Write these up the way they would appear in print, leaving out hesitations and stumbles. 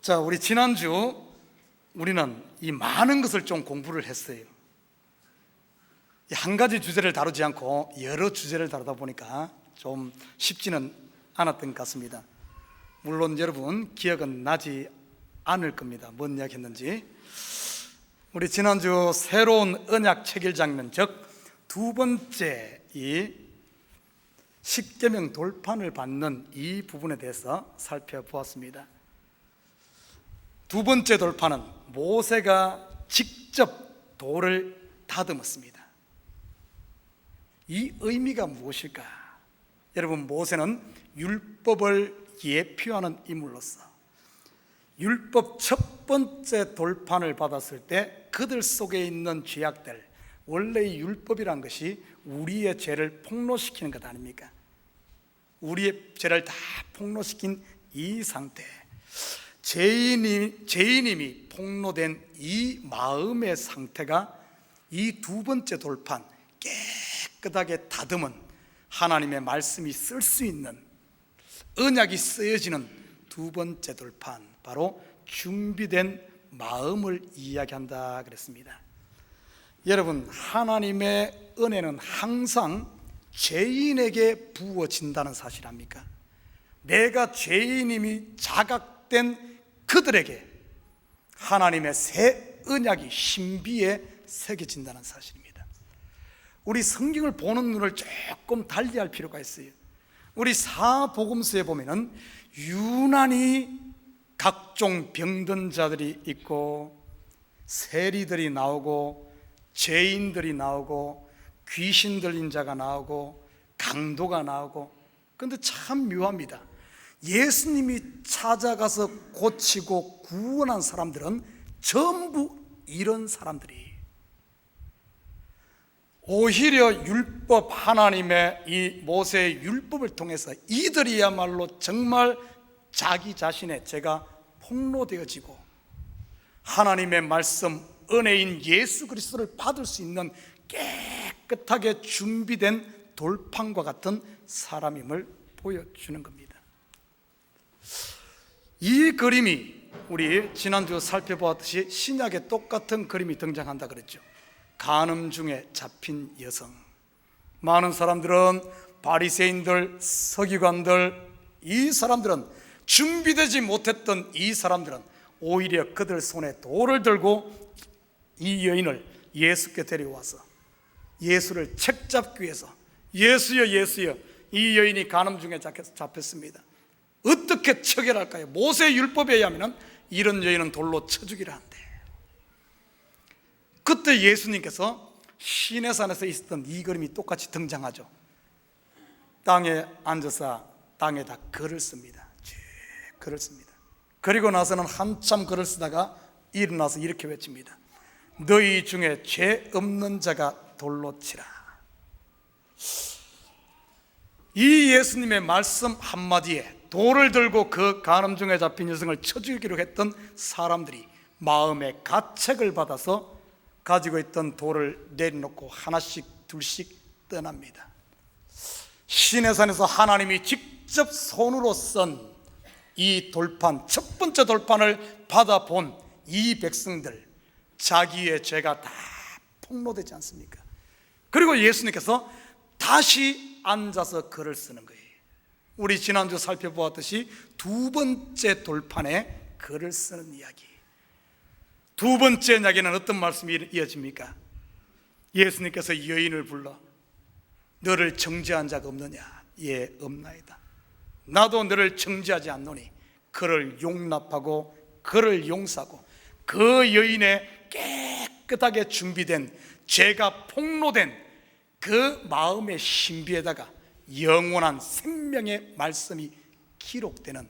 자, 우리 지난주 우리는 이 많은 것을 좀 공부를 했어요. 한 가지 주제를 다루지 않고 여러 주제를 다루다 보니까 좀 쉽지는 않았던 것 같습니다. 물론 여러분 기억은 나지 않을 겁니다. 뭔 이야기 했는지. 우리 지난주 새로운 언약 체결 장면, 즉 두 번째 이 십계명 돌판을 받는 이 부분에 대해서 살펴보았습니다. 두 번째 돌파는 모세가 직접 돌을 다듬었습니다. 이 의미가 무엇일까? 여러분, 모세는 율법을 예표하는 인물로서 율법 첫 번째 돌판을 받았을 때 그들 속에 있는 죄악들, 원래 이 율법이란 것이 우리의 죄를 폭로시키는 것 아닙니까? 우리의 죄를 다 폭로시킨 이 상태, 죄인임이 폭로된 이 마음의 상태가 이 두 번째 돌판, 깨끗하게 다듬은 하나님의 말씀이 쓸 수 있는, 언약이 쓰여지는 두 번째 돌판, 바로 준비된 마음을 이야기한다 그랬습니다. 여러분, 하나님의 은혜는 항상 죄인에게 부어진다는 사실 압니까? 내가 죄인임이 자각된 그들에게 하나님의 새 언약이 신비에 새겨진다는 사실입니다. 우리 성경을 보는 눈을 조금 달리할 필요가 있어요. 우리 사복음서에 보면은 유난히 각종 병든 자들이 있고 세리들이 나오고 죄인들이 나오고 귀신 들린 자가 나오고 강도가 나오고, 그런데 참 묘합니다. 예수님이 찾아가서 고치고 구원한 사람들은 전부 이런 사람들이, 오히려 율법, 하나님의 이 모세의 율법을 통해서 이들이야말로 정말 자기 자신의 죄가 폭로되어지고 하나님의 말씀, 은혜인 예수 그리스도를 받을 수 있는 깨끗하게 준비된 돌판과 같은 사람임을 보여주는 겁니다. 이 그림이 우리 지난주 살펴보았듯이 신약에 똑같은 그림이 등장한다 그랬죠. 간음 중에 잡힌 여성. 많은 사람들은, 바리새인들, 서기관들, 이 사람들은, 준비되지 못했던 이 사람들은 오히려 그들 손에 돌을 들고 이 여인을 예수께 데려와서 예수를 책잡기 위해서, 예수여 예수여, 이 여인이 간음 중에 잡혔습니다. 어떻게 처결할까요? 모세 율법에 의하면 이런 여인은 돌로 쳐 죽이라 한대. 그때 예수님께서 시내산에서 있었던 이 그림이 똑같이 등장하죠. 땅에 앉아서 땅에다 글을 씁니다. 글을 씁니다. 그리고 나서는 한참 글을 쓰다가 일어나서 이렇게 외칩니다. 너희 중에 죄 없는 자가 돌로 치라. 이 예수님의 말씀 한마디에 돌을 들고 그 간음 중에 잡힌 여성을 쳐 죽이기로 했던 사람들이 마음의 가책을 받아서 가지고 있던 돌을 내려놓고 하나씩 둘씩 떠납니다. 시내산에서 하나님이 직접 손으로 쓴 이 돌판, 첫 번째 돌판을 받아본 이 백성들, 자기의 죄가 다 폭로되지 않습니까? 그리고 예수님께서 다시 앉아서 글을 쓰는 거예요. 우리 지난주 살펴보았듯이 두 번째 돌판에 글을 쓰는 이야기. 두 번째 이야기는 어떤 말씀이 이어집니까? 예수님께서 여인을 불러 너를 정죄한 자가 없느냐? 예, 없나이다. 나도 너를 정죄하지 않노니 그를 용납하고 그를 용서하고 그 여인의 깨끗하게 준비된, 죄가 폭로된 그 마음의 신비에다가 영원한 생명의 말씀이 기록되는,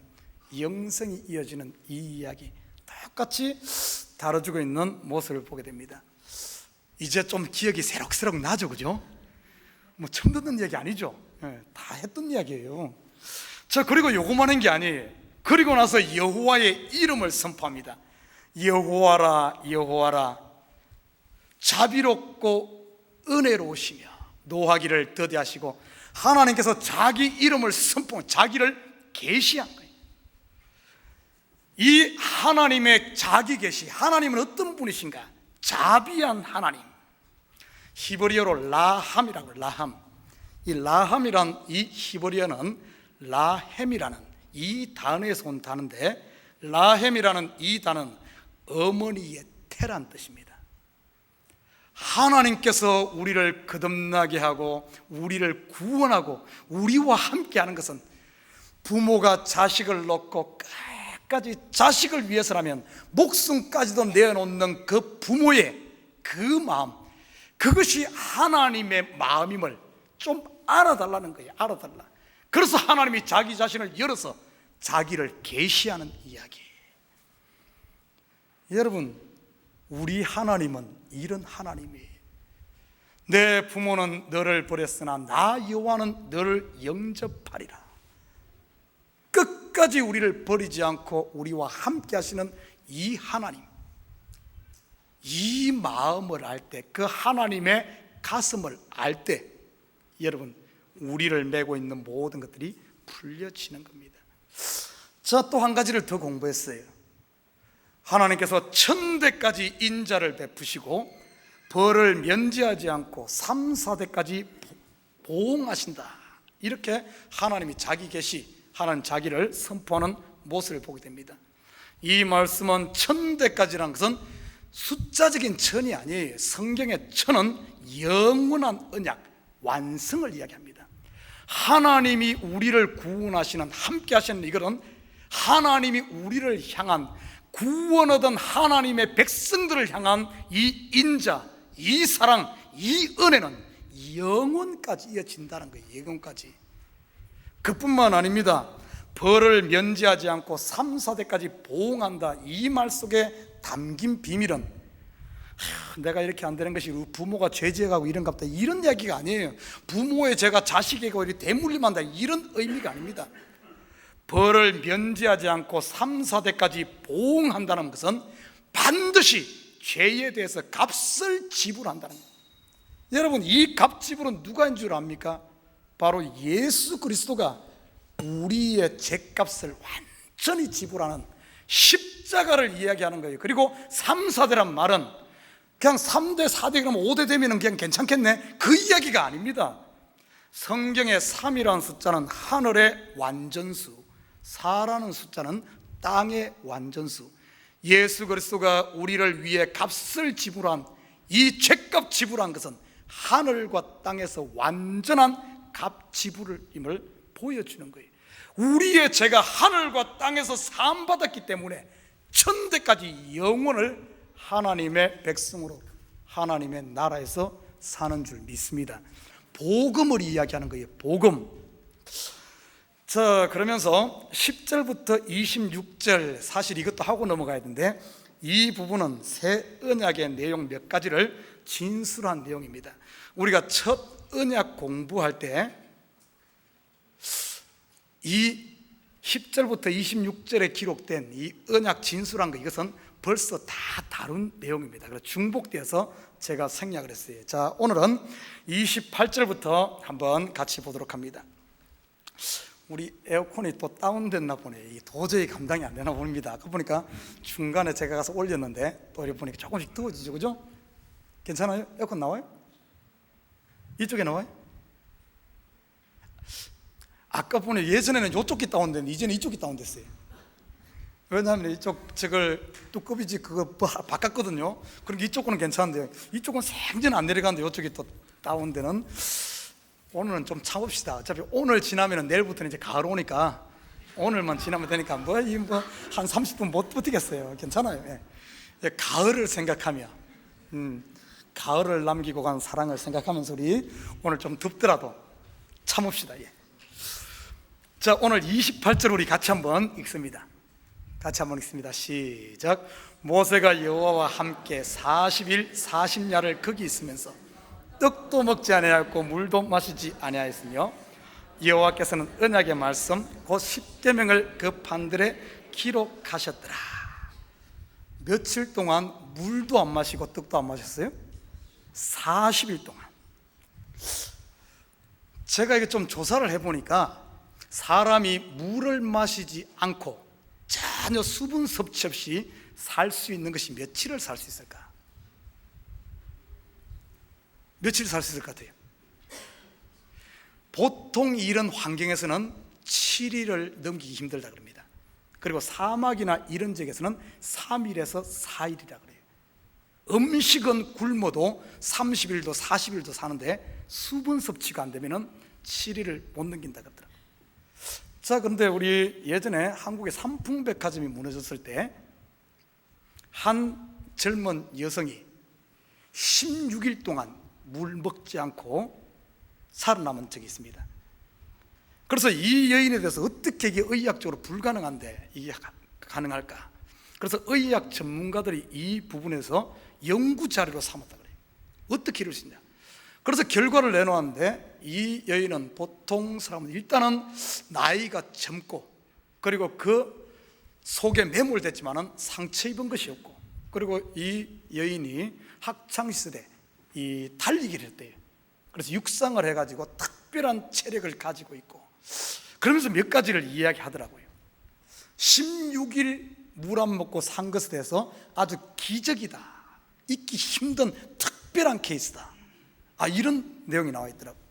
영생이 이어지는 이 이야기, 똑같이 다뤄주고 있는 모습을 보게 됩니다. 이제 좀 기억이 새록새록 나죠, 그죠? 뭐 처음 듣는 이야기 아니죠? 다 했던 이야기예요. 자, 그리고 요거만 한 게 아니에요. 그리고 나서 여호와의 이름을 선포합니다. 여호와라, 여호와라, 자비롭고 은혜로우시며 노하기를 더디하시고, 하나님께서 자기 이름을 선포, 자기를 계시한 거예요. 이 하나님의 자기 계시, 하나님은 어떤 분이신가? 자비한 하나님. 히브리어로 라함이라고. 라함. 이 라함이란 이 히브리어는 라햄이라는 이 단어에서 온 단어인데, 라햄이라는 이 단어는 어머니의 태란 뜻입니다. 하나님께서 우리를 거듭나게 하고 우리를 구원하고 우리와 함께 하는 것은 부모가 자식을 놓고 끝까지 자식을 위해서라면 목숨까지도 내어놓는 그 부모의 그 마음, 그것이 하나님의 마음임을 좀 알아달라는 거예요. 알아달라. 그래서 하나님이 자기 자신을 열어서 자기를 계시하는 이야기예요. 여러분, 우리 하나님은 이런 하나님이에요. 내 부모는 너를 버렸으나 나 여호와는 너를 영접하리라. 끝까지 우리를 버리지 않고 우리와 함께 하시는 이 하나님, 이 마음을 알 때, 그 하나님의 가슴을 알 때, 여러분, 우리를 메고 있는 모든 것들이 풀려지는 겁니다. 자, 또 한 가지를 더 공부했어요. 하나님께서 1000대까지 인자를 베푸시고 벌을 면제하지 않고 3, 4대까지 보응하신다. 이렇게 하나님이 자기 계시, 하나님 자기를 선포하는 모습을 보게 됩니다. 이 말씀은 1000대까지라는 것은 숫자적인 1000이 아니에요. 성경의 1000은 영원한 언약, 완성을 이야기합니다. 하나님이 우리를 구원하시는, 함께 하시는 이것은 하나님이 우리를 향한, 구원 얻은 하나님의 백성들을 향한 이 인자, 이 사랑, 이 은혜는 영원까지 이어진다는 거예요. 영원까지. 그뿐만 아닙니다. 벌을 면제하지 않고 3, 4대까지 보응한다. 이 말 속에 담긴 비밀은 내가 이렇게 안 되는 것이 부모가 죄지어가고 이런갑다, 이런 이야기가 아니에요. 부모의 죄가 자식에게 이렇게 대물림한다, 이런 의미가 아닙니다. 벌을 면제하지 않고 3, 4대까지 보응한다는 것은 반드시 죄에 대해서 값을 지불한다는 거예요. 여러분, 이 값 지불은 누가인 줄 압니까? 바로 예수 그리스도가 우리의 죄값을 완전히 지불하는 십자가를 이야기하는 거예요. 그리고 3, 4대란 말은 그냥 3대, 4대 그러면 5대 되면 그냥 괜찮겠네, 그 이야기가 아닙니다. 성경의 3이라는 숫자는 하늘의 완전수, 4라는 숫자는 땅의 완전수. 예수 그리스도가 우리를 위해 값을 지불한, 이 죄값 지불한 것은 하늘과 땅에서 완전한 값 지불임을 보여주는 거예요. 우리의 죄가 하늘과 땅에서 사함받았기 때문에 1000대까지 영원을 하나님의 백성으로 하나님의 나라에서 사는 줄 믿습니다. 복음을 이야기하는 거예요. 복음. 자, 그러면서 10절부터 26절, 사실 이것도 하고 넘어가야 되는데 이 부분은 새 언약의 내용 몇 가지를 진술한 내용입니다. 우리가 첫 언약 공부할 때 이 10절부터 26절에 기록된 이 언약 진술한 거, 이것은 벌써 다 다룬 내용입니다. 그래서 중복되어서 제가 생략을 했어요. 자, 오늘은 28절부터 한번 같이 보도록 합니다. 우리 에어컨이 또 다운됐나 보네. 도저히 감당이 안 되나 봅니다. 아까 보니까 중간에 제가 가서 올렸는데 또 이렇게 보니까 조금씩 더워지죠, 그죠? 괜찮아요? 에어컨 나와요? 이쪽에 나와요? 아까 보니 예전에는 이쪽이 다운됐는데 이제는 이쪽이 다운됐어요. 왜냐하면 이쪽 저걸 뚜껑이지 그거 바꿨거든요. 그러니까 이쪽은 괜찮은데 이쪽은 생전 안 내려가는데 이쪽이 또 다운되는. 오늘은 좀 참읍시다. 어차피 오늘 지나면 내일부터는 이제 가을 오니까 오늘만 지나면 되니까 한 30분 못 버티겠어요. 괜찮아요. 예. 가을을 생각하며 가을을 남기고 간 사랑을 생각하면서 우리 오늘 좀 덥더라도 참읍시다. 예. 자, 오늘 28절 우리 같이 한번 읽습니다. 같이 한번 읽습니다. 시작. 모세가 여호와와 함께 40일 40야를 거기 있으면서 떡도 먹지 아니하였고 물도 마시지 아니하였으며 여호와께서는 언약의 말씀 곧 십계명을 그 판들에 기록하셨더라. 며칠 동안 물도 안 마시고 떡도 안 마셨어요? 40일 동안. 제가 이게 좀 조사를 해보니까 사람이 물을 마시지 않고 전혀 수분 섭취 없이 살 수 있는 것이 며칠을 살 수 있을까? 며칠 살 수 있을 것 같아요? 보통 이런 환경에서는 7일을 넘기기 힘들다 그럽니다. 그리고 사막이나 이런 지역에서는 3일에서 4일이라 그래요. 음식은 굶어도 30일도 40일도 사는데 수분 섭취가 안 되면 7일을 못 넘긴다 그러더라고요. 자, 그런데 우리 예전에 한국의 삼풍백화점이 무너졌을 때 한 젊은 여성이 16일 동안 물 먹지 않고 살아남은 적이 있습니다. 그래서 이 여인에 대해서 어떻게 이게 의학적으로 불가능한데 이게 가능할까? 그래서 의학 전문가들이 이 부분에서 연구 자료로 삼았다 그래요. 어떻게 이럴 수 있냐? 그래서 결과를 내놓았는데 이 여인은 보통 사람은 일단은 나이가 젊고 그리고 그 속에 매몰됐지만은 상처 입은 것이 없고, 그리고 이 여인이 학창시절에 이 달리기를 했대요. 그래서 육상을 해가지고 특별한 체력을 가지고 있고, 그러면서 몇 가지를 이야기하더라고요. 16일 물 안 먹고 산 것에 대해서 아주 기적이다, 잊기 힘든 특별한 케이스다, 이런 내용이 나와 있더라고요.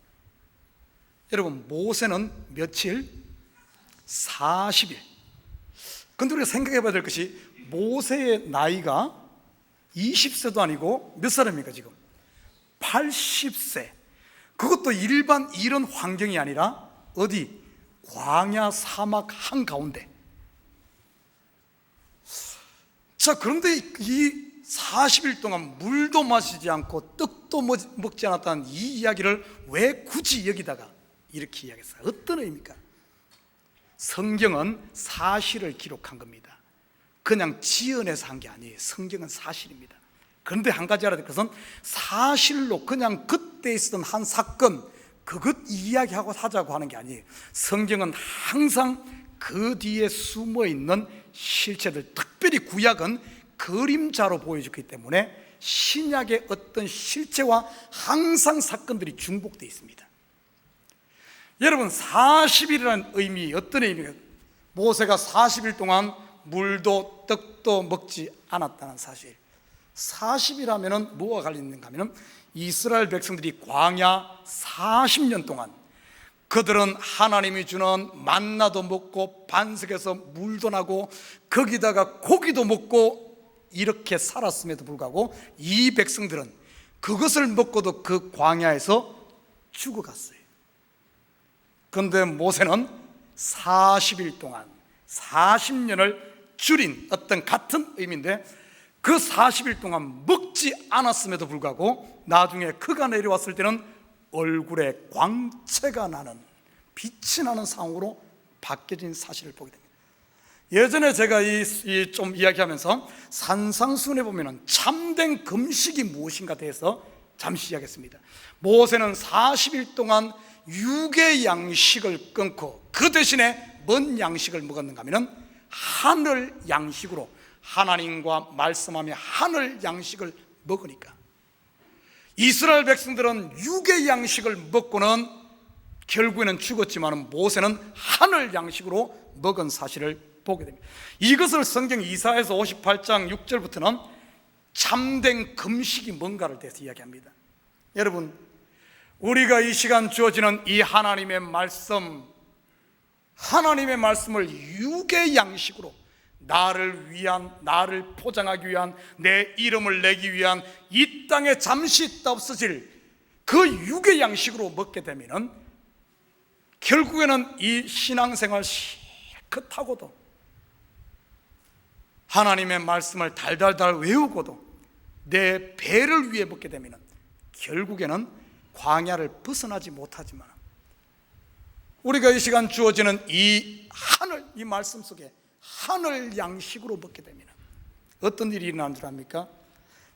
여러분, 모세는 며칠? 40일. 근데 우리가 생각해 봐야 될 것이, 모세의 나이가 20세도 아니고 몇 살입니까 지금? 80세. 그것도 일반 이런 환경이 아니라 어디? 광야 사막 한가운데. 자, 그런데 이 40일 동안 물도 마시지 않고 떡도 먹지 않았다는 이 이야기를 왜 굳이 여기다가 이렇게 이야기했어요? 어떤 의미입니까? 성경은 사실을 기록한 겁니다. 그냥 지어내서 한 게 아니에요. 성경은 사실입니다. 그런데 한 가지 알아야 될 것은, 사실로 그냥 그때 있었던 한 사건 그것 이야기하고 하자고 하는 게 아니에요. 성경은 항상 그 뒤에 숨어있는 실체들, 특별히 구약은 그림자로 보여주기 때문에 신약의 어떤 실체와 항상 사건들이 중복되어 있습니다. 여러분, 40일이라는 의미, 어떤 의미가? 모세가 40일 동안 물도 떡도 먹지 않았다는 사실. 40일하면 뭐가 관련있는가 하면, 이스라엘 백성들이 광야 40년 동안 그들은 하나님이 주는 만나도 먹고 반석에서 물도 나고 거기다가 고기도 먹고 이렇게 살았음에도 불구하고 이 백성들은 그것을 먹고도 그 광야에서 죽어갔어요. 그런데 모세는 40일 동안 40년을 줄인 어떤 같은 의미인데, 그 40일 동안 먹지 않았음에도 불구하고 나중에 그가 내려왔을 때는 얼굴에 광채가 나는, 빛이 나는 상황으로 바뀌어진 사실을 보게 됩니다. 예전에 제가 좀 이야기하면서 산상수훈에 보면 참된 금식이 무엇인가 대해서 잠시 이야기했습니다. 모세는 40일 동안 육의 양식을 끊고 그 대신에 뭔 양식을 먹었는가 하면 하늘 양식으로, 하나님과 말씀하며 하늘 양식을 먹으니까. 이스라엘 백성들은 육의 양식을 먹고는 결국에는 죽었지만 모세는 하늘 양식으로 먹은 사실을 보게 됩니다. 이것을 성경 이사야서 58장 6절부터는 참된 금식이 뭔가를 대해서 이야기합니다. 여러분, 우리가 이 시간 주어지는 이 하나님의 말씀, 하나님의 말씀을 육의 양식으로, 나를 위한, 나를 포장하기 위한, 내 이름을 내기 위한, 이 땅에 잠시 있다 없어질 그 육의 양식으로 먹게 되면 결국에는 이 신앙생활 실컷 하고도 하나님의 말씀을 달달달 외우고도 내 배를 위해 먹게 되면 결국에는 광야를 벗어나지 못하지만, 우리가 이 시간 주어지는 이 하늘, 이 말씀 속에 하늘 양식으로 먹게 되면 어떤 일이 일어나는 줄 압니까?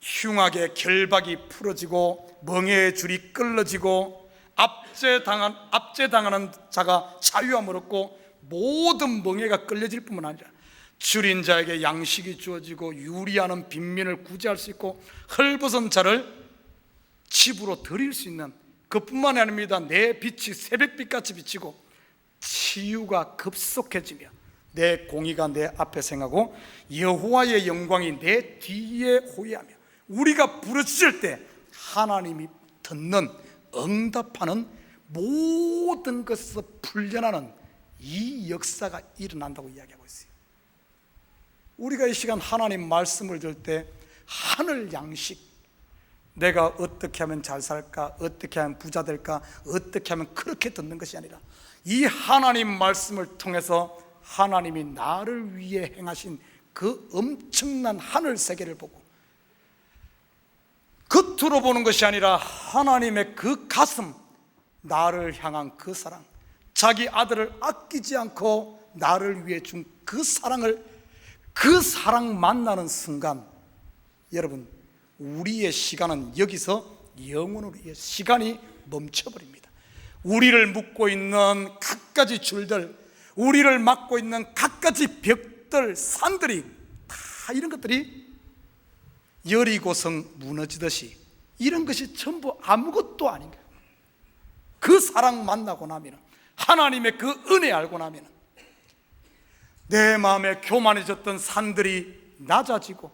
흉악의 결박이 풀어지고 멍에의 줄이 끌어지고 압제당하는 자가 자유함을 얻고 모든 멍에가 끌려질 뿐만 아니라 줄인 자에게 양식이 주어지고 유리하는 빈민을 구제할 수 있고 헐벗은 자를 집으로 들일 수 있는, 그뿐만이 아닙니다. 내 빛이 새벽빛같이 비치고 치유가 급속해지며 내 공의가 내 앞에 생하고 여호와의 영광이 내 뒤에 호위하며, 우리가 부르짖을 때 하나님이 듣는, 응답하는, 모든 것에서 풀려나는 이 역사가 일어난다고 이야기하고 있어요. 우리가 이 시간 하나님 말씀을 들을 때 하늘 양식, 내가 어떻게 하면 잘 살까, 어떻게 하면 부자 될까, 어떻게 하면 그렇게 듣는 것이 아니라 이 하나님 말씀을 통해서 하나님이 나를 위해 행하신 그 엄청난 하늘 세계를 보고, 겉으로 보는 것이 아니라 하나님의 그 가슴, 나를 향한 그 사랑, 자기 아들을 아끼지 않고 나를 위해 준 그 사랑을, 그 사랑 만나는 순간, 여러분, 우리의 시간은 여기서 영원으로 시간이 멈춰버립니다. 우리를 묶고 있는 갖가지 줄들, 우리를 막고 있는 갖가지 벽들, 산들이 다, 이런 것들이 여리고성 무너지듯이, 이런 것이 전부 아무것도 아닌 거예요. 그 사랑 만나고 나면, 하나님의 그 은혜 알고 나면 내 마음에 교만해졌던 산들이 낮아지고,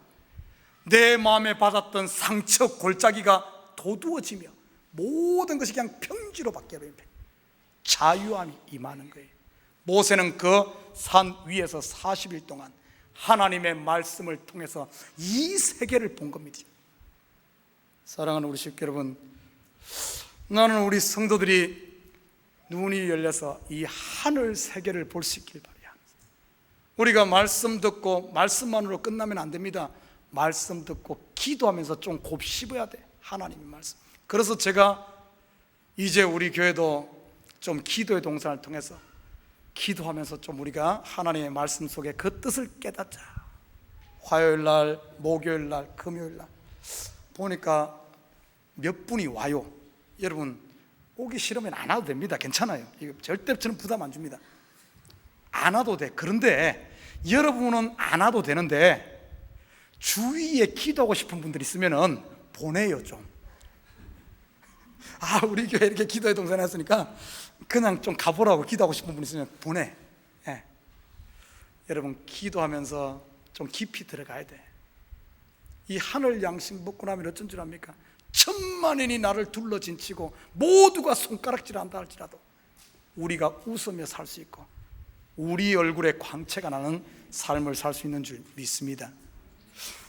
내 마음에 받았던 상처 골짜기가 도두어지며, 모든 것이 그냥 평지로 바뀌어버립니다. 자유함이 임하는 거예요. 모세는 그 산 위에서 40일 동안 하나님의 말씀을 통해서 이 세계를 본 겁니다. 사랑하는 우리 식구 여러분, 나는 우리 성도들이 눈이 열려서 이 하늘 세계를 볼 수 있길 바라요. 우리가 말씀 듣고 말씀만으로 끝나면 안 됩니다. 말씀 듣고 기도하면서 좀 곱씹어야 돼, 하나님의 말씀. 그래서 제가 이제 우리 교회도 좀 기도의 동산을 통해서 기도하면서 좀 우리가 하나님의 말씀 속에 그 뜻을 깨닫자. 화요일날, 목요일날, 금요일날 보니까 몇 분이 와요. 여러분, 오기 싫으면 안 와도 됩니다. 괜찮아요. 이거 절대 저는 부담 안 줍니다. 안 와도 돼. 그런데 여러분은 안 와도 되는데 주위에 기도하고 싶은 분들 있으면은 보내요 좀. 우리 교회 이렇게 기도의 동산에 했으니까 그냥 좀 가보라고, 기도하고 싶은 분 있으면 보내. 여러분, 기도하면서 좀 깊이 들어가야 돼. 이 하늘 양식 먹고 나면 어쩐 줄 압니까? 천만인이 나를 둘러진치고 모두가 손가락질한다 할지라도 우리가 웃으며 살 수 있고, 우리 얼굴에 광채가 나는 삶을 살 수 있는 줄 믿습니다.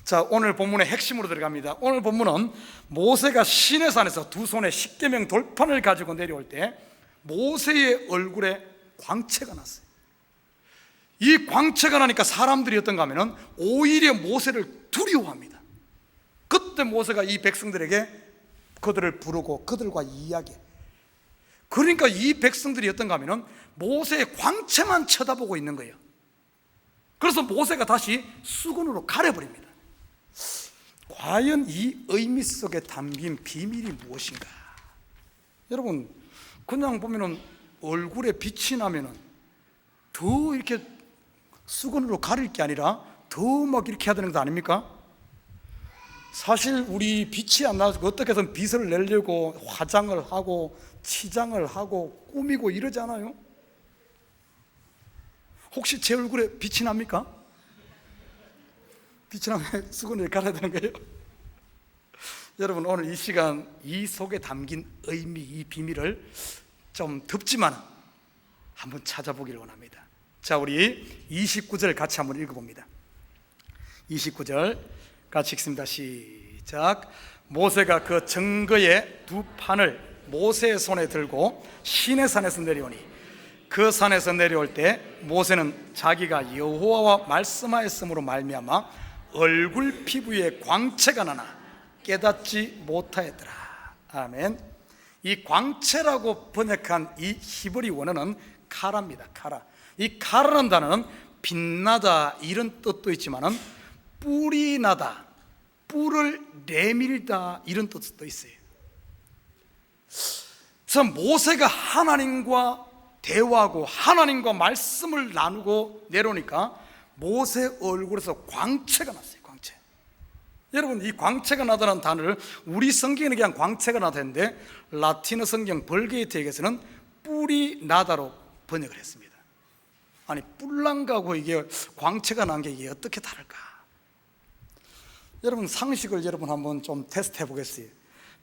자, 오늘 본문의 핵심으로 들어갑니다. 오늘 본문은 모세가 시내산에서 두 손에 십계명 돌판을 가지고 내려올 때 모세의 얼굴에 광채가 났어요. 이 광채가 나니까 사람들이 어떤가 하면 오히려 모세를 두려워합니다. 그때 모세가 이 백성들에게 그들을 부르고 그들과 이야기해. 그러니까 이 백성들이 어떤가 하면 모세의 광채만 쳐다보고 있는 거예요. 그래서 모세가 다시 수건으로 가려버립니다. 과연 이 의미 속에 담긴 비밀이 무엇인가? 여러분, 그냥 보면은 얼굴에 빛이 나면은 더 이렇게 수건으로 가릴 게 아니라 더 막 이렇게 해야 되는 거 아닙니까? 사실 우리 빛이 안 나서 어떻게 해서 빛을 내려고 화장을 하고 치장을 하고 꾸미고 이러잖아요. 혹시 제 얼굴에 빛이 납니까? 빛이 나면 수건을 갈아야 되는 거예요? 여러분, 오늘 이 시간 이 속에 담긴 의미, 이 비밀을 좀 덥지만 한번 찾아보기를 원합니다. 자, 우리 29절 같이 한번 읽어봅니다. 29절 같이 읽습니다. 시작. 모세가 그 증거의 두 판을 모세의 손에 들고 시내산에서 내려오니, 그 산에서 내려올 때 모세는 자기가 여호와와 말씀하였으므로 말미암아 얼굴 피부에 광채가 나나 깨닫지 못하였더라. 아멘. 이 광채라고 번역한 이 히브리 원어는 카라입니다. 카라. 이 카라라는 단어는 빛나다 이런 뜻도 있지만은 뿔이 나다, 뿔을 내밀다 이런 뜻도 있어요. 그래서 모세가 하나님과 대화하고 하나님과 말씀을 나누고 내려오니까 모세 얼굴에서 광채가 났어요. 광채. 여러분, 이 광채가 나다는 단어를 우리 성경에는 그냥 광채가 나다는데 라틴어 성경 벌게이트에게서는 뿔이 나다로 번역을 했습니다. 아니 뿔난 거하고 이게 광채가 난 게 이게 어떻게 다를까? 여러분 상식을 여러분 한번 좀 테스트 해보겠어요.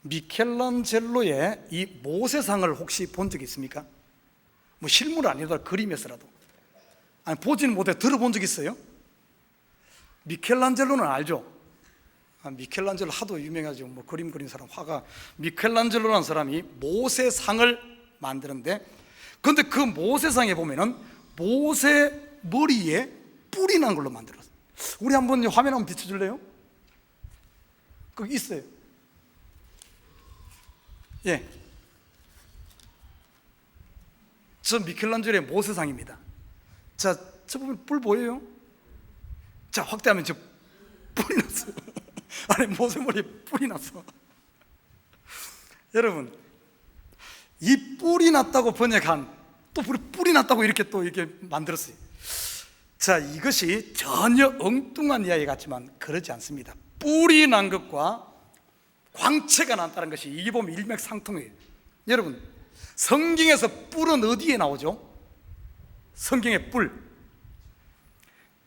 미켈란젤로의 이 모세상을 혹시 본 적 있습니까? 뭐 실물 아니더라도 그림에서라도. 아니 보지는 못해 들어본 적 있어요? 미켈란젤로는 알죠? 미켈란젤로 하도 유명하죠. 뭐 그림 그린 사람, 화가. 미켈란젤로라는 사람이 모세상을 만드는데, 근데 그 모세상에 보면은 모세 머리에 뿔이 난 걸로 만들었어요. 우리 한번 화면 한번 비춰줄래요? 거기 있어요. 예, 저 미켈란젤로의 모세상입니다. 자, 저 보면 뿔 보여요? 자, 확대하면 저 뿔이 났어요. 아니 모세 머리에 뿔이 났어. 여러분, 이 뿔이 났다고 번역한, 또 뿔이 났다고 이렇게 또 이렇게 만들었어요. 자, 이것이 전혀 엉뚱한 이야기 같지만 그렇지 않습니다. 뿔이 난 것과 광채가 났다는 것이 이게 보면 일맥상통해요. 여러분, 성경에서 뿔은 어디에 나오죠? 성경의 뿔,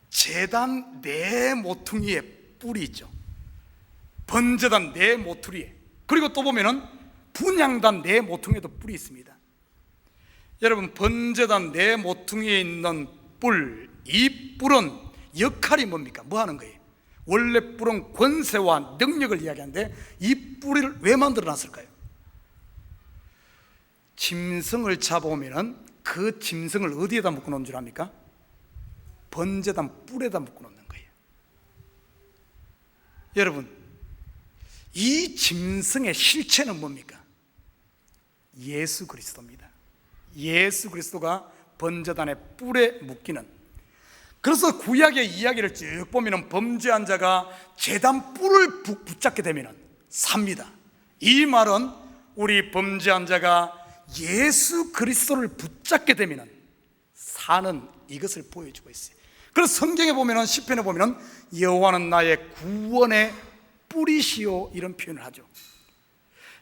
제단 네 모퉁이에 뿔이 있죠. 번제단 네 모퉁이에, 그리고 또 보면은 분향단 네 모퉁이에도 뿔이 있습니다. 여러분, 번제단 네 모퉁이에 있는 뿔, 이 뿔은 역할이 뭡니까? 뭐 하는 거예요? 원래 뿔은 권세와 능력을 이야기하는데 이 뿔을 왜 만들어 놨을까요? 짐승을 잡아오면은 그 짐승을 어디에다 묶어 놓은 줄 압니까? 번제단 뿔에다 묶어 놓는 거예요. 여러분, 이 짐승의 실체는 뭡니까? 예수 그리스도입니다. 예수 그리스도가 번제단의 뿔에 묶이는. 그래서 구약의 이야기를 쭉 보면 범죄한 자가 제단 뿔을 붙잡게 되면 삽니다. 이 말은 우리 범죄한 자가 예수 그리스도를 붙잡게 되면 사는 이것을 보여주고 있어요. 그래서 성경에 보면, 시편에 보면 여호와는 나의 구원의 뿔이시오, 이런 표현을 하죠.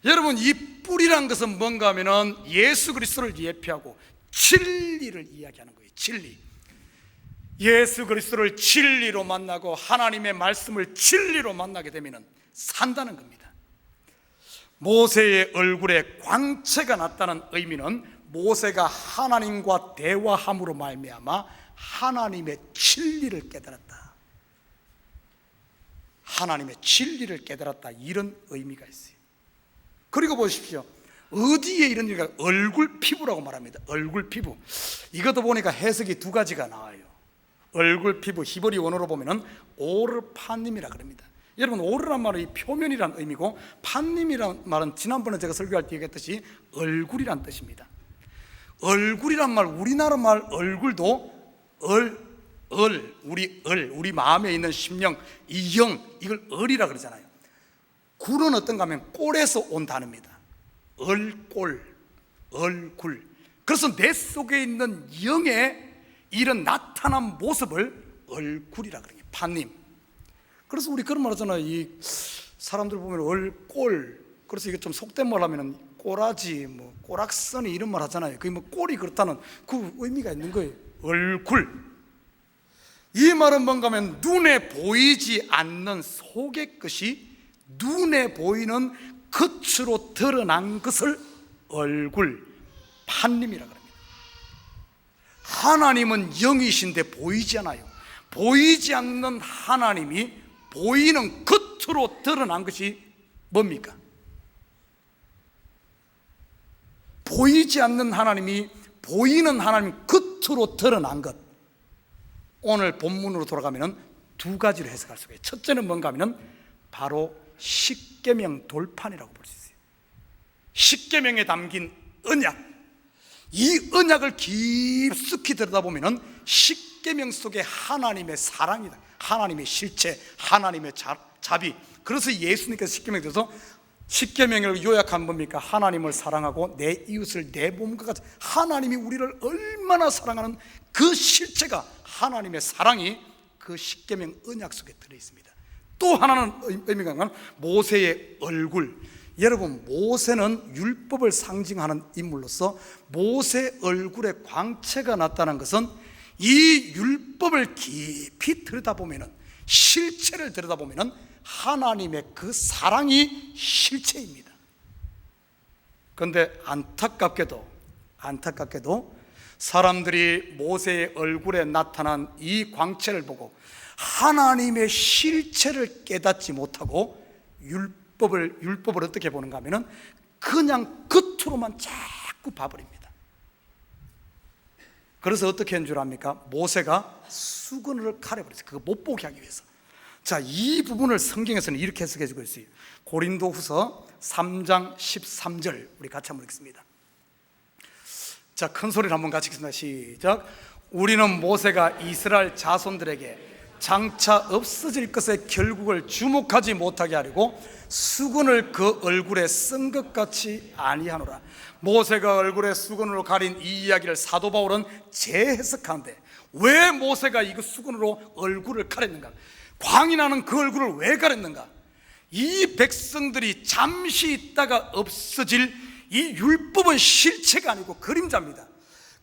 여러분, 이 뿔이란 것은 뭔가 하면은 예수 그리스도를 예표하고 진리를 이야기하는 거예요. 진리. 예수 그리스도를 진리로 만나고 하나님의 말씀을 진리로 만나게 되면 산다는 겁니다. 모세의 얼굴에 광채가 났다는 의미는 모세가 하나님과 대화함으로 말미암아 하나님의 진리를 깨달았다, 하나님의 진리를 깨달았다, 이런 의미가 있어요. 그리고 보십시오, 어디에 이런 얘기가? 얼굴 피부라고 말합니다. 얼굴 피부. 이것도 보니까 해석이 두 가지가 나와요. 얼굴 피부, 히브리 원어로 보면은 오르파님이라 그럽니다. 여러분, 오르란 말은 이 표면이란 의미고, 판님이란 말은 지난번에 제가 설교할 때 얘기했듯이 얼굴이란 뜻입니다. 얼굴이란 말, 우리나라 말 얼굴도 우리 마음에 있는 심령, 이영, 이걸 얼이라 그러잖아요. 굴은 어떤가 하면 꼴에서 온 단어입니다. 얼꼴, 얼굴. 그래서 내 속에 있는 영의 이런 나타난 모습을 얼굴이라 그래요. 판님. 그래서 우리 그런 말 하잖아요. 이 사람들 보면 얼꼴, 그래서 이게 좀 속된 말 하면은 꼬라지, 뭐 꼬락선이, 이런 말 하잖아요. 그게 뭐 꼴이 그렇다는 그 의미가 있는 거예요. 얼굴. 이 말은 뭔가 하면 눈에 보이지 않는 속의 것이 눈에 보이는 겉으로 드러난 것을 얼굴, 판님이라 그럽니다. 하나님은 영이신데 보이지 않아요. 보이지 않는 하나님이 보이는 겉으로 드러난 것이 뭡니까? 보이지 않는 하나님이 보이는 하나님 겉으로 드러난 것. 오늘 본문으로 돌아가면 두 가지로 해석할 수가 있어요. 첫째는 뭔가 하면 바로 십계명 돌판이라고 볼 수 있어요. 십계명에 담긴 언약, 이 언약을 깊숙이 들여다보면 십계명 속에 하나님의 사랑이다, 하나님의 실체, 하나님의 자비. 그래서 예수님께서 십계명에 대해서, 십계명을 요약한 뭡니까? 하나님을 사랑하고 내 이웃을 내 몸과 같이. 하나님이 우리를 얼마나 사랑하는 그 실체가, 하나님의 사랑이 그 십계명 언약 속에 들어있습니다. 또 하나는 의미가 있는 모세의 얼굴. 여러분, 모세는 율법을 상징하는 인물로서 모세 얼굴에 광채가 났다는 것은 이 율법을 깊이 들여다보면, 실체를 들여다보면 하나님의 그 사랑이 실체입니다. 그런데 안타깝게도 사람들이 모세의 얼굴에 나타난 이 광채를 보고 하나님의 실체를 깨닫지 못하고 율법을 어떻게 보는가 하면은 그냥 겉으로만 자꾸 봐버립니다. 그래서 어떻게 한 줄 압니까? 모세가 수건을 가려버렸어요. 그거 못 보게 하기 위해서. 자, 이 부분을 성경에서는 이렇게 해석해 주고 있어요. 고린도후서 3장 13절 우리 같이 한번 읽겠습니다. 자, 큰 소리로 한번 같이 읽겠습니다. 시작. 우리는 모세가 이스라엘 자손들에게 장차 없어질 것의 결국을 주목하지 못하게 하려고 수건을 그 얼굴에 쓴 것 같이 아니하노라. 모세가 얼굴에 수건으로 가린 이 이야기를 사도 바울은 재해석하는데, 왜 모세가 이거 수건으로 얼굴을 가렸는가? 광이 나는 그 얼굴을 왜 가렸는가? 이 백성들이 잠시 있다가 없어질 이 율법은 실체가 아니고 그림자입니다.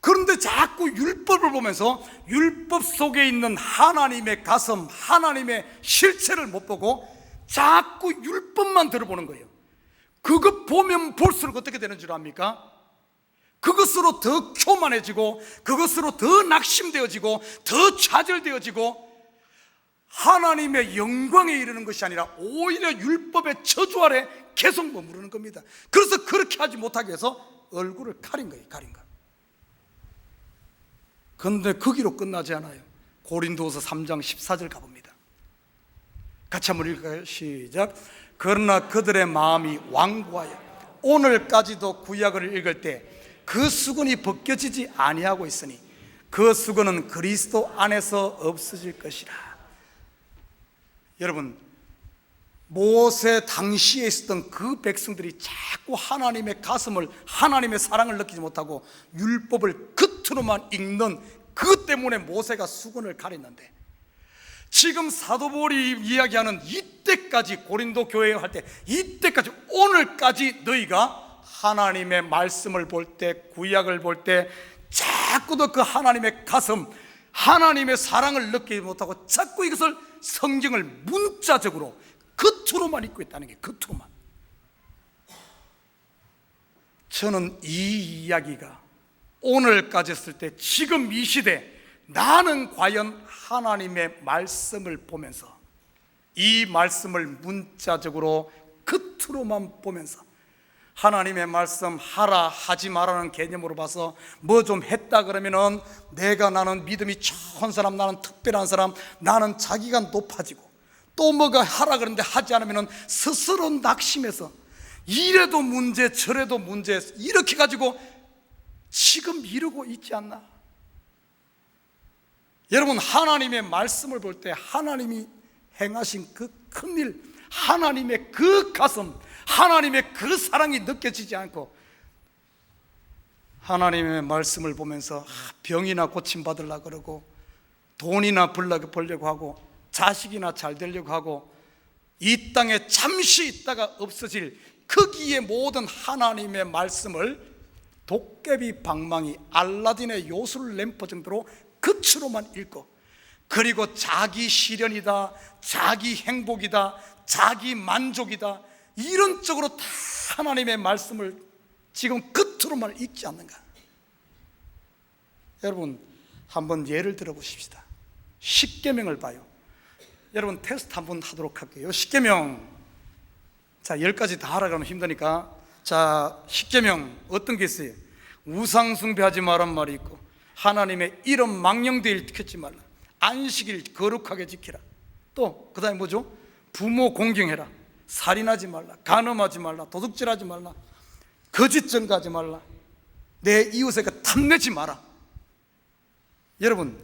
그런데 자꾸 율법을 보면서 율법 속에 있는 하나님의 가슴, 하나님의 실체를 못 보고 자꾸 율법만 들어보는 거예요. 그거 보면 볼수록 어떻게 되는 줄 압니까? 그것으로 더 교만해지고, 그것으로 더 낙심되어지고, 더 좌절되어지고, 하나님의 영광에 이르는 것이 아니라 오히려 율법의 저주 아래 계속 머무르는 겁니다. 그래서 그렇게 하지 못하게 해서 얼굴을 가린 거예요. 가린 거. 그런데 거기로 끝나지 않아요. 고린도후서 3장 14절 가봅니다. 같이 한번 읽을까요? 시작. 그러나 그들의 마음이 완고하여 오늘까지도 구약을 읽을 때 그 수건이 벗겨지지 아니하고 있으니 그 수건은 그리스도 안에서 없어질 것이라. 여러분, 모세 당시에 있었던 그 백성들이 자꾸 하나님의 가슴을, 하나님의 사랑을 느끼지 못하고 율법을 겉으로만 읽는 그것 때문에 모세가 수건을 가렸는데, 지금 사도 바울이 이야기하는 이때까지, 고린도 교회에 할 때 이때까지, 오늘까지 너희가 하나님의 말씀을 볼 때, 구약을 볼 때 자꾸도 그 하나님의 가슴, 하나님의 사랑을 느끼지 못하고 자꾸 이것을, 성경을 문자적으로 겉으로만 읽고 있다는 게, 겉으로만. 저는 이 이야기가 오늘까지 했을 때, 지금 이 시대 나는 과연 하나님의 말씀을 보면서, 이 말씀을 문자적으로 겉으로만 보면서, 하나님의 말씀 하라 하지 말라는 개념으로 봐서 뭐 좀 했다 그러면은 나는 믿음이 좋은 사람, 나는 특별한 사람, 나는 자기가 높아지고, 또 뭐가 하라 그러는데 하지 않으면은 스스로 낙심해서 이래도 문제 저래도 문제, 이렇게 가지고 지금 이러고 있지 않나? 여러분, 하나님의 말씀을 볼 때 하나님이 행하신 그 큰일, 하나님의 그 가슴, 하나님의 그 사랑이 느껴지지 않고 하나님의 말씀을 보면서 병이나 고침받으려고 그러고, 돈이나 벌려고 하고, 자식이나 잘 되려고 하고, 이 땅에 잠시 있다가 없어질 거기에 모든 하나님의 말씀을 도깨비 방망이, 알라딘의 요술 램프 정도로 겉으로만 읽고, 그리고 자기 실현이다, 자기 행복이다, 자기 만족이다, 이런 쪽으로 다 하나님의 말씀을 지금 겉으로만 읽지 않는가? 여러분, 한번 예를 들어 보십시다. 십계명을 봐요. 여러분, 테스트 한번 하도록 할게요. 십계명, 자, 10가지 다 하라 그러면 힘드니까, 자, 십계명 어떤 게 있어요? 우상 숭배하지 말란 말이 있고, 하나님의 이름 망령되이 지키지 말라, 안식일 거룩하게 지키라, 또 그 다음에 뭐죠? 부모 공경해라, 살인하지 말라, 간음하지 말라, 도둑질하지 말라, 거짓 증거하지 말라, 내 이웃에게 탐내지 마라. 여러분,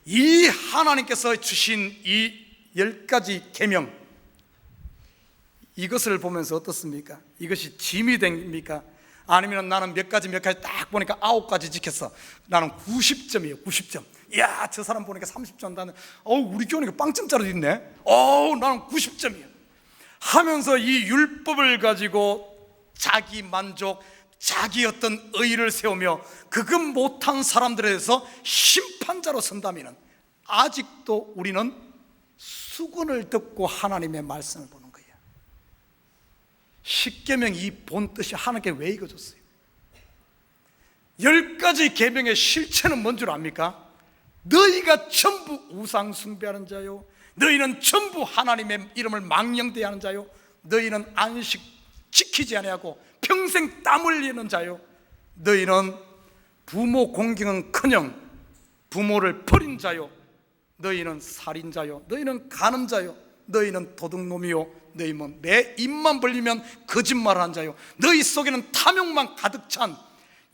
이 하나님께서 주신 이 10가지 계명, 이것을 보면서 어떻습니까? 이것이 짐이 됩니까? 아니면 나는 몇 가지 딱 보니까 9가지 지켰어, 나는 90점이에요 90점. 이야, 저 사람 보니까 30점, 나는 우리 교회니까 빵점짜리도 있네, 나는 90점이에요 하면서 이 율법을 가지고 자기 만족, 자기 어떤 의의를 세우며 그것 못한 사람들에 대해서 심판자로 선다면 아직도 우리는 수건을 듣고 하나님의 말씀을 보는 거예요. 십계명 이 본뜻이 하나님께 왜 읽어줬어요? 10가지 계명의 실체는 뭔 줄 압니까? 너희가 전부 우상 숭배하는 자요, 너희는 전부 하나님의 이름을 망령되이 자요, 너희는 안식 지키지 아니하고 평생 땀 흘리는 자요, 너희는 부모 공경은커녕 부모를 버린 자요, 너희는 살인자요, 너희는 간음자요, 너희는 도둑놈이요, 너희는 내 입만 벌리면 거짓말하는 자요, 너희 속에는 탐욕만 가득 찬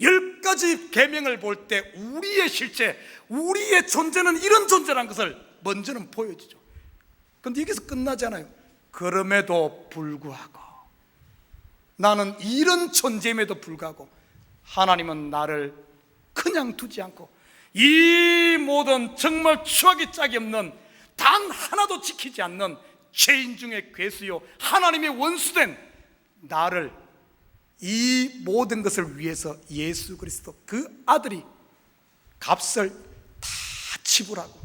10가지 계명을 볼 때 우리의 실체, 우리의 존재는 이런 존재라는 것을 먼저는 보여주죠. 그런데 여기서 끝나지 않아요. 그럼에도 불구하고, 나는 이런 존재임에도 불구하고 하나님은 나를 그냥 두지 않고 이 모든 정말 추하기 짝이 없는, 단 하나도 지키지 않는 죄인 중에 괴수요 하나님의 원수된 나를, 이 모든 것을 위해서 예수 그리스도 그 아들이 값을 다 지불하고,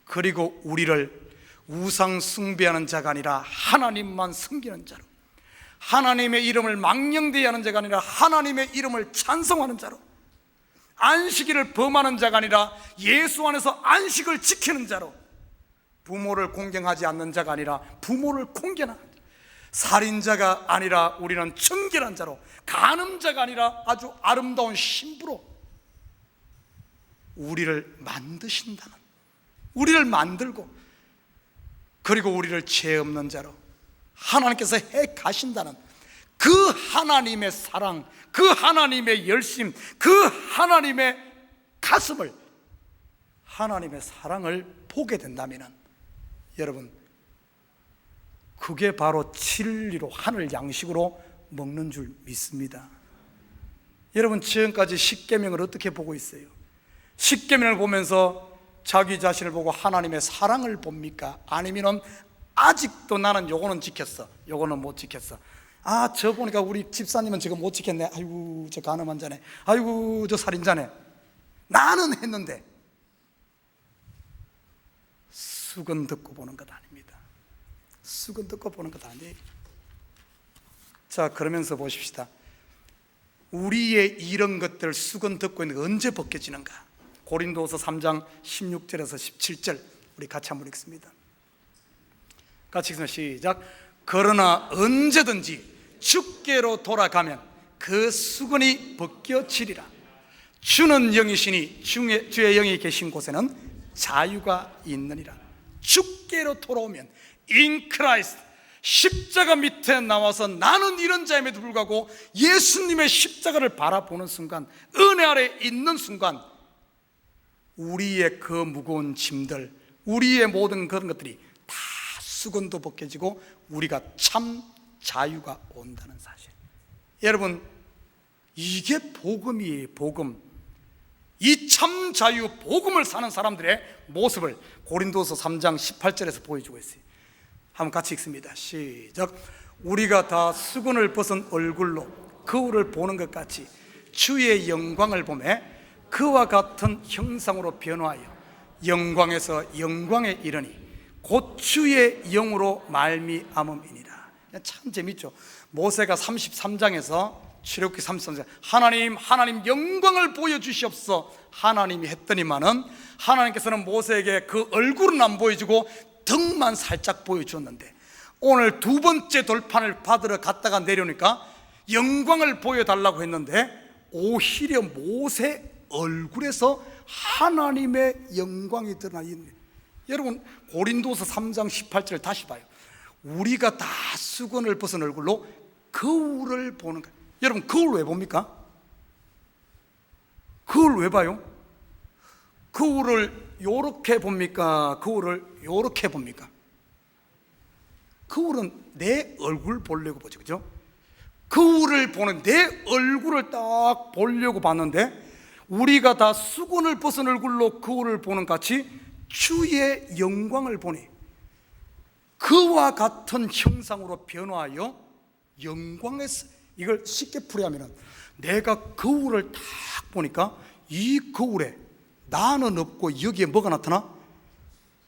그리고 우리를 우상 숭배하는 자가 아니라 하나님만 섬기는 자로, 하나님의 이름을 망령되이 하는 자가 아니라 하나님의 이름을 찬송하는 자로, 안식일을 범하는 자가 아니라 예수 안에서 안식을 지키는 자로, 부모를 공경하지 않는 자가 아니라 부모를 공경하는 자, 살인자가 아니라 우리는 정결한 자로, 간음자가 아니라 아주 아름다운 신부로 우리를 만드신다는, 우리를 만들고 그리고 우리를 죄 없는 자로 하나님께서 해 가신다는 그 하나님의 사랑, 그 하나님의 열심, 그 하나님의 가슴을, 하나님의 사랑을 보게 된다면 여러분, 그게 바로 진리로 하늘 양식으로 먹는 줄 믿습니다. 여러분, 지금까지 십계명을 어떻게 보고 있어요? 십계명을 보면서 자기 자신을 보고 하나님의 사랑을 봅니까? 아니면 아직도 나는 요거는 지켰어, 요거는 못 지켰어, 아, 저 보니까 우리 집사님은 저거 못 지켰네, 아이고 저 간음한 자네, 아이고 저 살인자네, 나는 했는데. 수건 듣고 보는 것 아닙니다. 수건 듣고 보는 것 아니에요. 자, 그러면서 보십시다. 우리의 이런 것들 수건 듣고 있는 게 언제 벗겨지는가? 고린도서 3장 16절에서 17절 우리 같이 한번 읽습니다. 같이 읽습니다. 시작. 그러나 언제든지 주께로 돌아가면 그 수건이 벗겨지리라. 주는 영이시니 주의 영이 계신 곳에는 자유가 있느니라. 주께로 돌아오면 in Christ, 십자가 밑에 나와서 나는 이런 자임에도 불구하고 예수님의 십자가를 바라보는 순간, 은혜 아래 있는 순간, 우리의 그 무거운 짐들, 우리의 모든 그런 것들이 다 수건도 벗겨지고 우리가 참 자유가 온다는 사실. 여러분, 이게 복음이에요. 복음. 이 참 자유, 복음을 사는 사람들의 모습을 고린도서 3장 18절에서 보여주고 있어요. 한번 같이 읽습니다. 시작. 우리가 다 수건을 벗은 얼굴로 거울을 보는 것 같이 주의 영광을 보매 그와 같은 형상으로 변화하여 영광에서 영광에 이르니 곧 주의 영으로 말미암음이니라. 참 재밌죠. 모세가 33장에서 출애굽기 33장 하나님 영광을 보여주시옵소서 하나님이 했더니만은 하나님께서는 모세에게 그 얼굴은 안 보여주고 등만 살짝 보여주었는데, 오늘 두 번째 돌판을 받으러 갔다가 내려오니까 영광을 보여달라고 했는데 오히려 모세 얼굴에서 하나님의 영광이 드러나 있는. 여러분, 고린도서 3장 18절 다시 봐요. 우리가 다 수건을 벗은 얼굴로 거울을 보는 거예요. 여러분, 거울 왜 봅니까? 거울 왜 봐요? 거울을 요렇게 봅니까? 거울을 요렇게 봅니까? 거울은 내 얼굴 보려고 보죠, 그죠? 거울을 보는, 내 얼굴을 딱 보려고 봤는데 우리가 다 수건을 벗은 얼굴로 거울을 보는 같이 주의 영광을 보니 그와 같은 형상으로 변화하여 영광에서 이걸 쉽게 풀이하면 내가 거울을 딱 보니까 이 거울에 나는 없고 여기에 뭐가 나타나?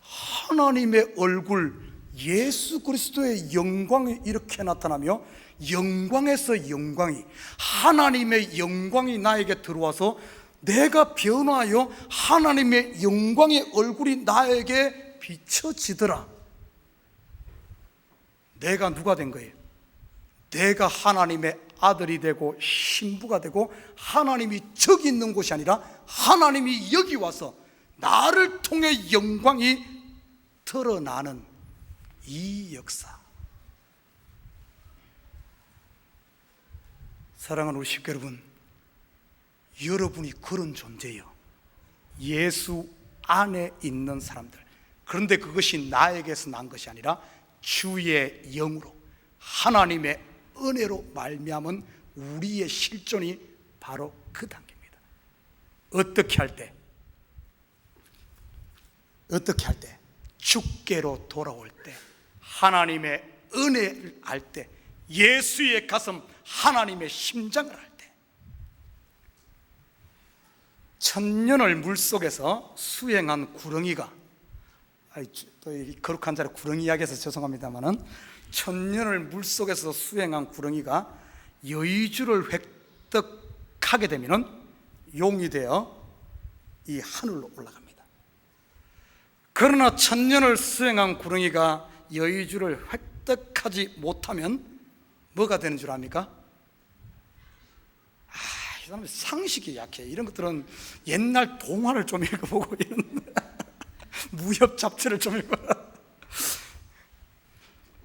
하나님의 얼굴, 예수 그리스도의 영광이 이렇게 나타나며 영광에서 영광이, 하나님의 영광이 나에게 들어와서 내가 변화하여 하나님의 영광의 얼굴이 나에게 비춰지더라. 내가 누가 된 거예요? 내가 하나님의 아들이 되고 신부가 되고 하나님이 저기 있는 곳이 아니라 하나님이 여기 와서 나를 통해 영광이 드러나는 이 역사. 사랑하는 우리 식구 여러분, 여러분이 그런 존재예요. 예수 안에 있는 사람들. 그런데 그것이 나에게서 난 것이 아니라 주의 영으로 하나님의 은혜로 말미암은 우리의 실존이 바로 그 단계입니다. 어떻게 할 때? 주께로 돌아올 때, 하나님의 은혜를 알 때, 예수의 가슴, 하나님의 심장을 알 때. 천년을 물속에서 수행한 구렁이가, 또 이 거룩한 자리 구렁이 이야기해서 죄송합니다만은, 천년을 물속에서 수행한 구렁이가 여의주를 획득하게 되면은 용이 되어 이 하늘로 올라갑니다. 그러나 천년을 수행한 구렁이가 여의주를 획득하지 못하면 뭐가 되는 줄 압니까? 이 사람은 상식이 약해. 이런 것들은 옛날 동화를 좀 읽어보고 이런 무협 잡지를 좀 읽어라.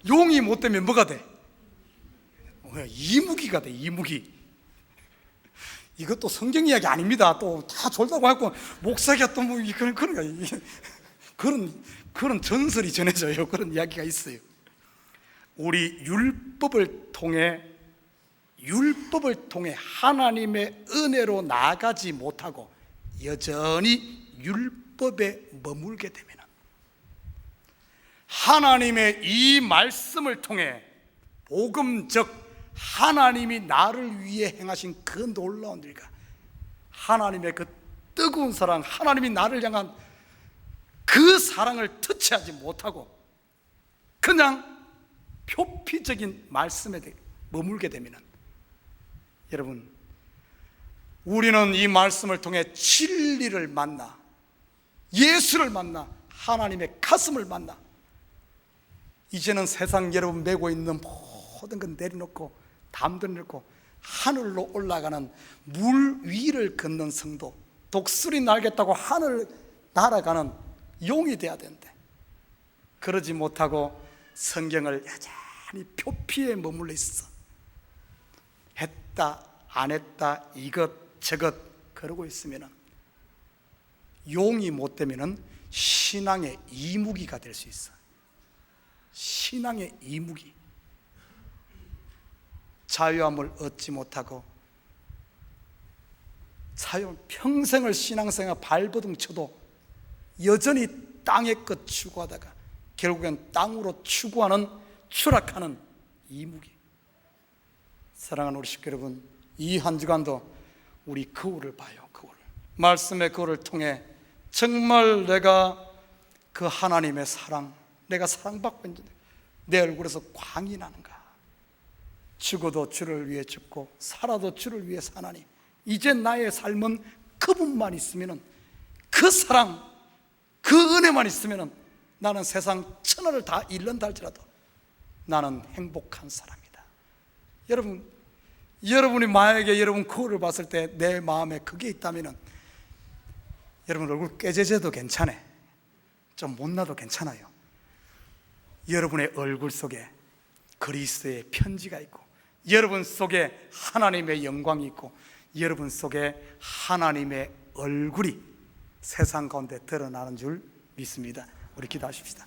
용이 못 되면 뭐가 돼? 이무기가 돼. 이무기. 이것도 성경 이야기 아닙니다. 또 다 졸다고 하고 목사가 또 뭐 그런 전설이 전해져요. 그런 이야기가 있어요. 우리 율법을 통해 하나님의 은혜로 나가지 못하고 여전히 율법에 머물게 되면 하나님의 이 말씀을 통해 복음, 즉 하나님이 나를 위해 행하신 그 놀라운 일과 하나님의 그 뜨거운 사랑, 하나님이 나를 향한 그 사랑을 터치하지 못하고 그냥 표피적인 말씀에 머물게 되면, 여러분, 우리는 이 말씀을 통해 진리를 만나, 예수를 만나, 하나님의 가슴을 만나, 이제는 세상 여러분 메고 있는 모든 건 내려놓고 담도 내려놓고 하늘로 올라가는 물 위를 걷는 성도, 독수리 날겠다고 하늘 날아가는 용이 돼야 되는데 그러지 못하고 성경을 여전히 표피에 머물러 있어. 했다 안 했다 이것 저것 그러고 있으면 용이 못 되면 신앙의 이무기가 될 수 있어. 신앙의 이무기. 자유함을 얻지 못하고 평생을 신앙생활 발버둥 쳐도 여전히 땅의 것 추구하다가 결국엔 땅으로 추락하는 이무기. 사랑하는 우리 식구 여러분, 이 한 주간도 우리 거울을 봐요. 거울. 말씀의 거울을 통해 정말 내가 그 하나님의 사랑, 내가 사랑받고 있는데 내 얼굴에서 광이 나는가? 죽어도 주를 위해 죽고 살아도 주를 위해 사나니 이제 나의 삶은 그분만 있으면, 그 사랑, 그 은혜만 있으면 나는 세상 천하를 다 잃는다 할지라도 나는 행복한 사람이다. 여러분이 만약에 여러분 거울을 봤을 때 내 마음에 그게 있다면 여러분 얼굴 깨져도 괜찮아. 좀 못나도 괜찮아요. 여러분의 얼굴 속에 그리스도의 편지가 있고 여러분 속에 하나님의 영광이 있고 여러분 속에 하나님의 얼굴이 세상 가운데 드러나는 줄 믿습니다. 우리 기도하십시다.